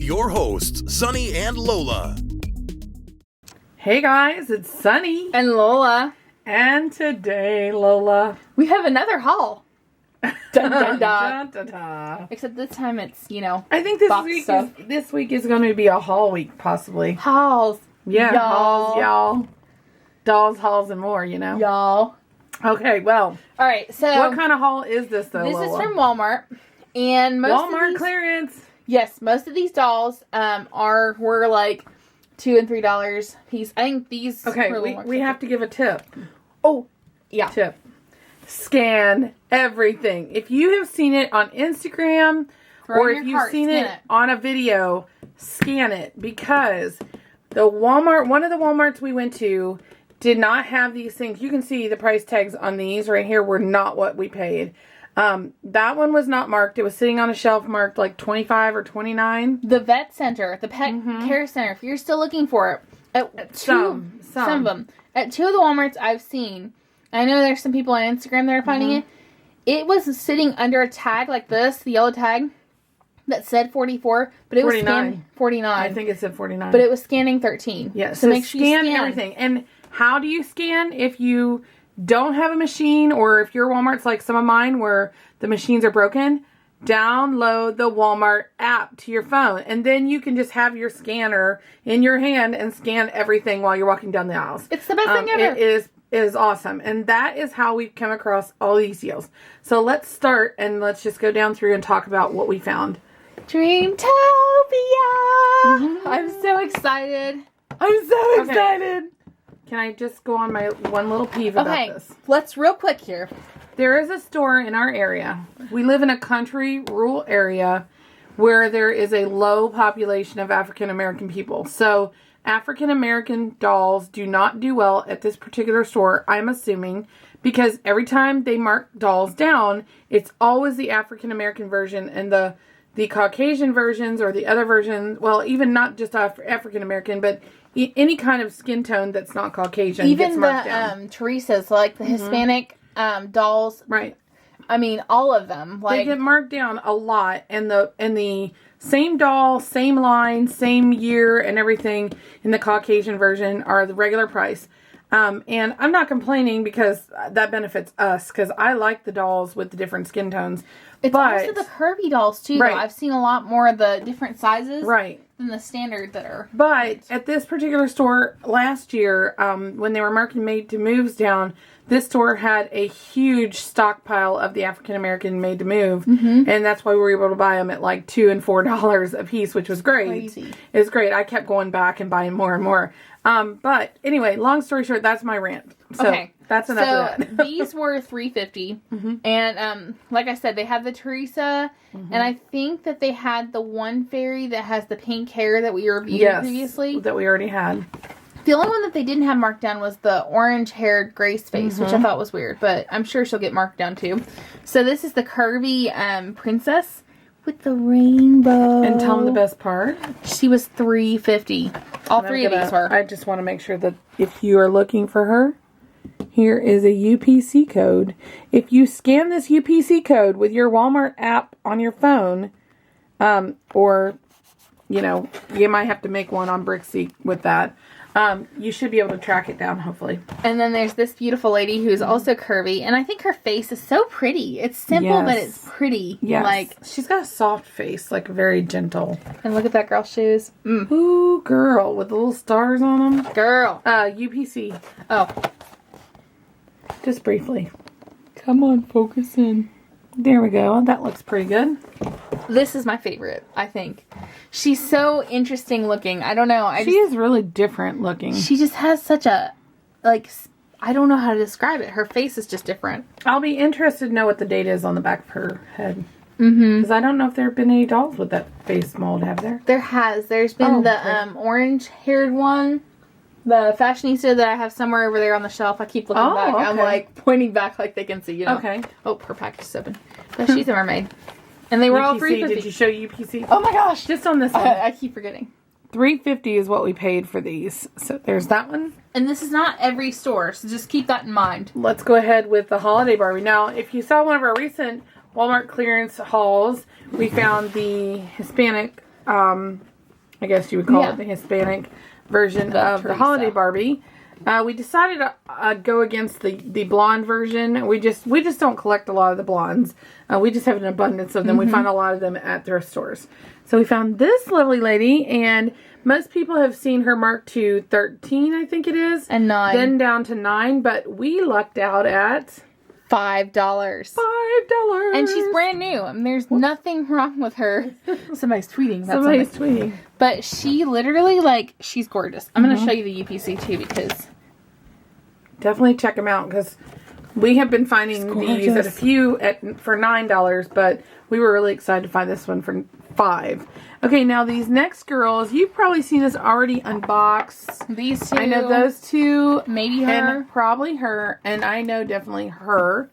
your hosts, Sunny and Lola. Hey guys, it's Sunny. And Lola. And today, Lola, we have another haul. Dun, dun, dun. Dun, dun, dun. Except this time it's, I think this week is going to be a haul week, possibly. Hauls. Yeah, y'all. hauls, y'all. Dolls, hauls, and more, you know. Y'all. Okay, well. All right, so. What kind of haul is this, though, This Lola? is from Walmart. And most Walmart of these, clearance. Yes, most of these dolls were like $2 and $3 a piece. I think these. Okay, we have to give a tip. Oh, yeah. Tip. Scan everything. If you have seen it on Instagram or if you've seen it on a video, scan it, because one of the Walmarts we went to did not have these things. You can see the price tags on these right here were not what we paid. That one was not marked. It was sitting on a shelf marked like 25 or 29. The vet center, the pet care center, if you're still looking for it, some of them. At two of the Walmarts I've seen, I know there's some people on Instagram that are finding it. It was sitting under a tag like this, the yellow tag that said 44, but it 49. was scanning 49. I think it said 49. But it was scanning 13. Yes, so make sure you scan everything. And how do you scan if you don't have a machine, or if your Walmart's like some of mine where the machines are broken? Download the Walmart app to your phone, and then you can just have your scanner in your hand and scan everything while you're walking down the aisles. It's the best thing ever. It is awesome, and that is how we've come across all these deals. So let's start, and let's just go down through and talk about what we found. Dreamtopia! I'm so excited. I'm so excited. Can I just go on my one little peeve about this? Let's real quick here. There is a store in our area. We live in a country, rural area where there is a low population of African American people. So African American dolls do not do well at this particular store, I'm assuming, because every time they mark dolls down, it's always the African American version, and the Caucasian versions or the other version, well, even not just African American, but any kind of skin tone that's not Caucasian gets marked down. Even the Teresa's, like the Hispanic dolls. Right. I mean, all of them. They get marked down a lot, and the same doll, same line, same year, and everything in the Caucasian version are the regular price. And I'm not complaining because that benefits us, because I like the dolls with the different skin tones. It's also the curvy dolls too. Right. Though. I've seen a lot more of the different sizes. Right. Than the standard that are. But at this particular store last year, when they were marking made to moves down, this store had a huge stockpile of the African American made to move, and that's why we were able to buy them at like $2 and $4 a piece, which was great. Crazy. It was great. I kept going back and buying more and more. But anyway, long story short, that's my rant. So that's enough of that. These were $3.50, and like I said, they had the Teresa, and I think that they had the one fairy that has the pink hair that we reviewed previously. That we already had. The only one that they didn't have marked down was the orange-haired Grace face, which I thought was weird, but I'm sure she'll get marked down too. So this is the curvy princess with the rainbow. And tell them the best part. She was $3.50. All three of these were. I just want to make sure that if you are looking for her, here is a UPC code. If you scan this UPC code with your Walmart app on your phone, or, you know, you might have to make one on Brixie with that. You should be able to track it down, hopefully. And then there's this beautiful lady who's also curvy, and I think her face is so pretty. It's simple, but it's pretty. Yes. Like, she's got a soft face, like very gentle. And look at that girl's shoes. Ooh, girl, with the little stars on them. Girl. UPC. Oh. Just briefly. Come on, focus in. There we go. That looks pretty good. This is my favorite, I think. She's so interesting looking. I don't know. She is really different looking. She just has such a, like, I don't know how to describe it. Her face is just different. I'll be interested to know what the date is on the back of her head. Because I don't know if there have been any dolls with that face mold, have there? There has. There's been the orange-haired one. The fashionista that I have somewhere over there on the shelf. I keep looking back. Okay. I'm like pointing back like they can see, you know. Okay. Oh, her package is open. But she's a mermaid. And they were all $3.50. Did you show UPC? Oh my gosh. Just on this one. I keep forgetting. $3.50 is what we paid for these. So there's that one. And this is not every store, so just keep that in mind. Let's go ahead with the holiday Barbie. Now, if you saw one of our recent Walmart clearance hauls, we found the Hispanic I guess you would call it the Hispanic version of the holiday Barbie. We decided to go against the blonde version. We just don't collect a lot of the blondes. We just have an abundance of them. We find a lot of them at thrift stores. So we found this lovely lady, and most people have seen her marked to 13, I think it is. And 9. Then down to 9, but we lucked out at $5. $5. And she's brand new. I mean, there's nothing wrong with her. Somebody's tweeting. Somebody's tweeting. But she literally, like, she's gorgeous. I'm going to show you the UPC too, because... Definitely check them out, because we have been finding these at a few for $9, but we were really excited to find this one for $5. Okay, now these next girls, you've probably seen us already unbox. These two. I know those two. Maybe her. And probably her. And I know definitely her.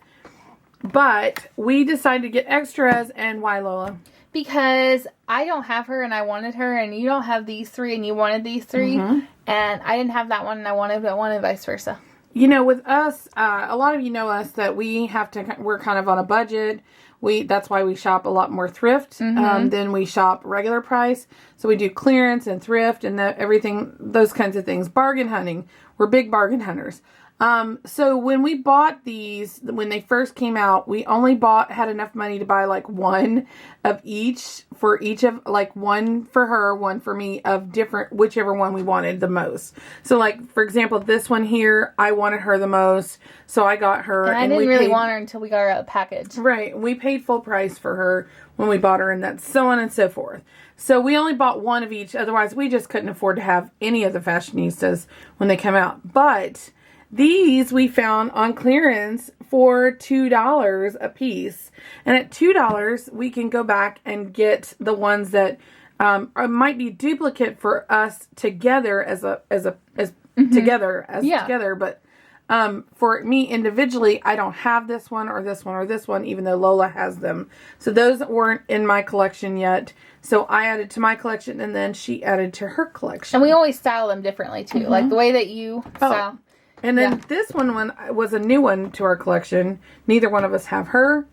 But we decided to get extras. And why, Lola? Because I don't have her and I wanted her. And you don't have these 3 and you wanted these 3. And I didn't have that one and I wanted that one and vice versa. You know, with us, a lot of you know us that we're kind of on a budget. That's why we shop a lot more thrift than we shop regular price. So we do clearance and thrift and everything, those kinds of things. Bargain hunting. We're big bargain hunters. So when we bought these, when they first came out, we only had enough money to buy like one of each for each of, like one for her, one for me of different, whichever one we wanted the most. So like, for example, this one here, I wanted her the most. So I got her. And I didn't really want her until we got her out of the package. Right. We paid full price for her when we bought her, and that's so on and so forth. So we only bought one of each. Otherwise, we just couldn't afford to have any of the fashionistas when they come out. But these we found on clearance for $2 a piece. And at $2, we can go back and get the ones that might be duplicate for us together together. But for me individually, I don't have this one or this one or this one, even though Lola has them. So those weren't in my collection yet. So I added to my collection, and then she added to her collection. And we always style them differently too. Like the way that you style. And then this one was a new one to our collection. Neither one of us have her.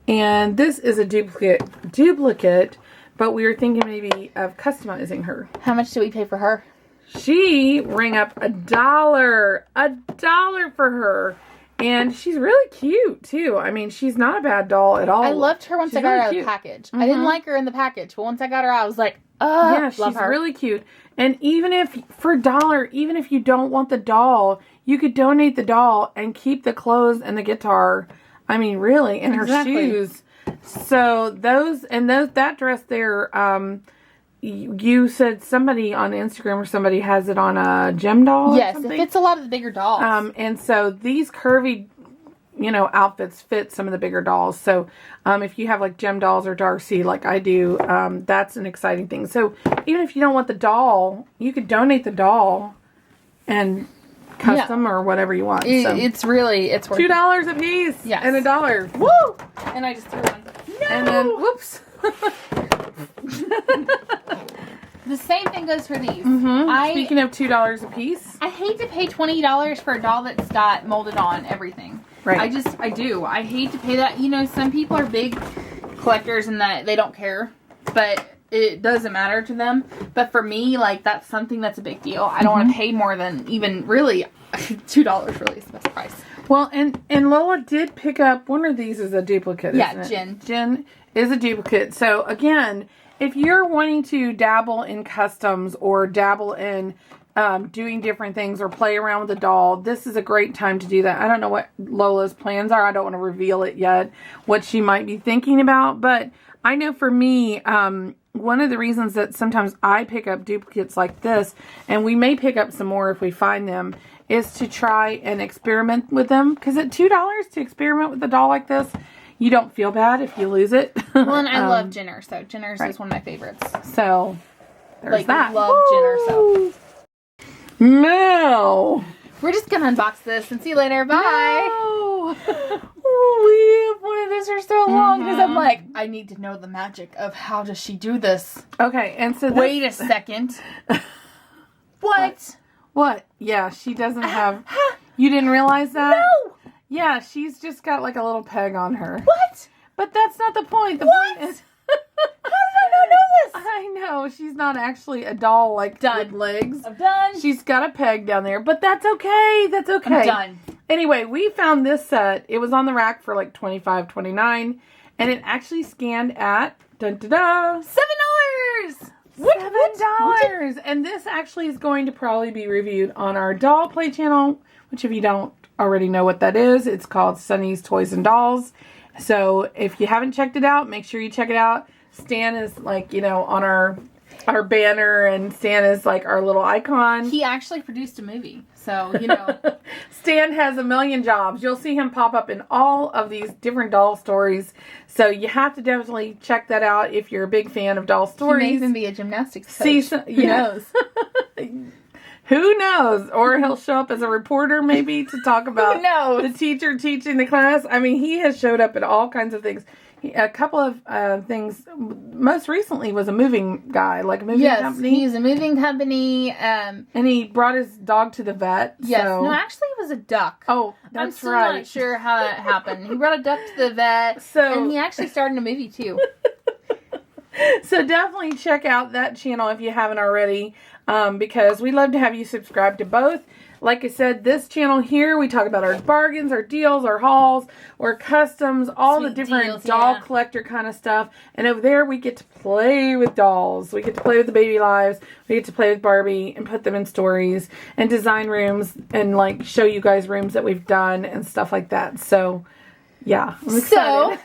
And this is a duplicate, but we were thinking maybe of customizing her. How much did we pay for her? She rang up $1. $1 for her. And she's really cute, too. I mean, she's not a bad doll at all. I loved her once I got her out of the package. I didn't like her in the package, but once I got her out, I was like, oh, yeah, she's really cute. And even if, for $1, even if you don't want the doll, you could donate the doll and keep the clothes and the guitar. I mean, really, and her shoes. So that dress there, you said somebody on Instagram or somebody has it on a gem doll. Yes, it fits a lot of the bigger dolls. And so these curvy, outfits fit some of the bigger dolls. So if you have like gem dolls or Darcy like I do, that's an exciting thing. So even if you don't want the doll, you could donate the doll and custom or whatever you want. It's worth $2 a piece. Yes. And $1. Woo! And I just threw one. No! And then, whoops. The same thing goes for these. Speaking of $2 a piece. I hate to pay $20 for a doll that's got molded on everything. Right. I do. I hate to pay that. Some people are big collectors and that they don't care. But it doesn't matter to them. But for me, like, that's something that's a big deal. I don't want to pay more than even really $2 really is the best price. Well, and Lola did pick up one of these as a duplicate, isn't it? Jen. Jen is a duplicate. So, again, if you're wanting to dabble in customs or dabble in doing different things or play around with a doll, this is a great time to do that. I don't know what Lola's plans are. I don't want to reveal it yet, what she might be thinking about. But I know for me, one of the reasons that sometimes I pick up duplicates like this, and we may pick up some more if we find them, is to try and experiment with them. Because at $2 to experiment with a doll like this, you don't feel bad if you lose it. Well, and I love Jenner, so Jenner's is one of my favorites. So, there's that. I love Jenner, so. No. We're just going to unbox this and see you later. Bye. No. We have wanted this for so long because I'm like, I need to know the magic of how does she do this. Okay, and so wait a second. What? What? Yeah, she doesn't have... You didn't realize that? No! Yeah, she's just got like a little peg on her. What? But that's not the point. The point is... How did I not know this? I know. No, she's not actually a doll like with legs. I'm done. She's got a peg down there, but that's okay. That's okay. I'm done. Anyway, we found this set. It was on the rack for like $25, $29, and it actually scanned at $7. $7. And this actually is going to probably be reviewed on our doll play channel, which if you don't already know what that is, it's called Sunny's Toys and Dolls. So if you haven't checked it out, make sure you check it out. Stan is like, you know, on our banner, and Stan is like our little icon. He actually produced a movie, so, you know. Stan has a million jobs. You'll see him pop up in all of these different doll stories. So you have to definitely check that out if you're a big fan of doll stories. He may even be a gymnastics coach. Who knows? Who knows? Or he'll show up as a reporter maybe to talk about the teacher teaching the class. I mean, he has showed up at all kinds of things. A couple of things. Most recently was a moving guy, like a moving company. He's a moving company. And he brought his dog to the vet. Yes. So. No, actually it was a duck. Oh, that's I'm still right. not sure how that happened. He brought a duck to the vet, and he actually starred in a movie too. So definitely check out that channel if you haven't already, because we'd love to have you subscribe to both. Like I said, this channel here, we talk about our bargains, our deals, our hauls, our customs, all the different doll collector kind of stuff. And over there, we get to play with dolls. We get to play with the baby lives. We get to play with Barbie and put them in stories and design rooms and like show you guys rooms that we've done and stuff like that. So, yeah, I'm excited. So,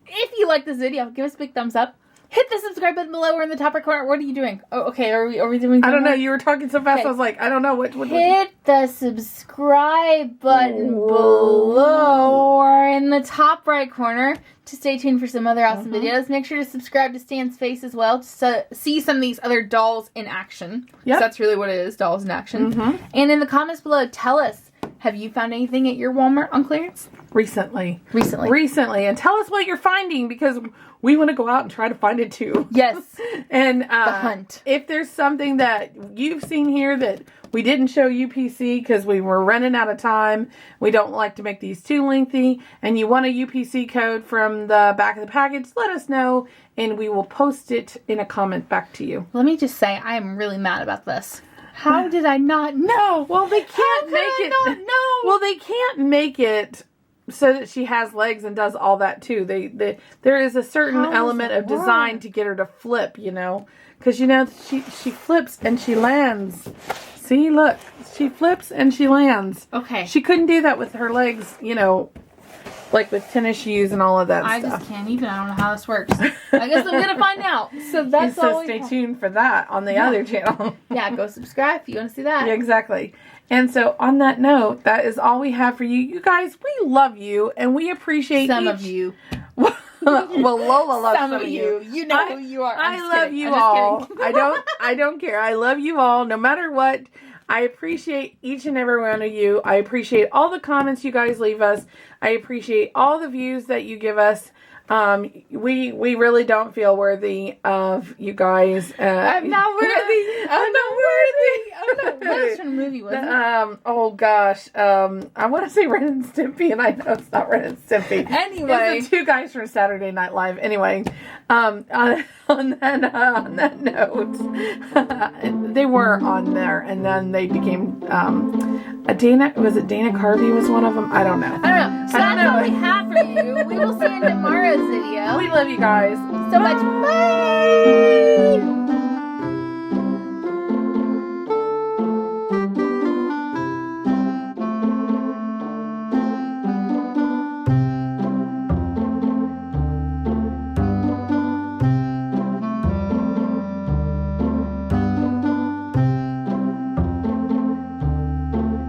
if you like this video, give us a big thumbs up. Hit the subscribe button below or in the top right corner. What are you doing? Oh, okay. Are we doing? I don't know. You were talking so fast. Okay. I was like, I don't know what. Hit the subscribe button below or in the top right corner to stay tuned for some other awesome videos. Make sure to subscribe to Stan's face as well to see some of these other dolls in action. Yeah, that's really what it is. Dolls in action. And in the comments below, tell us. Have you found anything at your Walmart on clearance? Recently. And tell us what you're finding, because we want to go out and try to find it too. Yes. And the hunt. If there's something that you've seen here that we didn't show UPC because we were running out of time, we don't like to make these too lengthy, and you want a UPC code from the back of the package, let us know and we will post it in a comment back to you. Let me just say, I am really mad about this. How did I not know? Well, they can't make it. Not know? Well, they can't make it so that she has legs and does all that too. There is a certain element of design to get her to flip, you know, because you know she flips and she lands. See, look, she flips and she lands. Okay. She couldn't do that with her legs, you know, like with tennis shoes and all of that stuff. I just can't even. I don't know how this works. I guess I'm gonna find out. So that's all. So stay tuned for that on the other channel. Yeah, go subscribe if you want to see that. Yeah, exactly. And so on that note, that is all we have for you. You guys, we love you and we appreciate some of you. Well, Lola loves some of you. You know who you are. I love you all. I don't care. I love you all, no matter what. I appreciate each and every one of you. I appreciate all the comments you guys leave us. I appreciate all the views that you give us. We really don't feel worthy of you guys. I'm not worthy. I'm not worthy. What kind of movie was it? Oh gosh. I want to say Ren and Stimpy, and I know it's not Ren and Stimpy. Anyway, it's the two guys from Saturday Night Live. Anyway, on that note, they were on there, and then they became Dana Carvey was one of them. I don't know. So that's all we have for you. We will see you in tomorrow's video. We love you guys so much. Bye.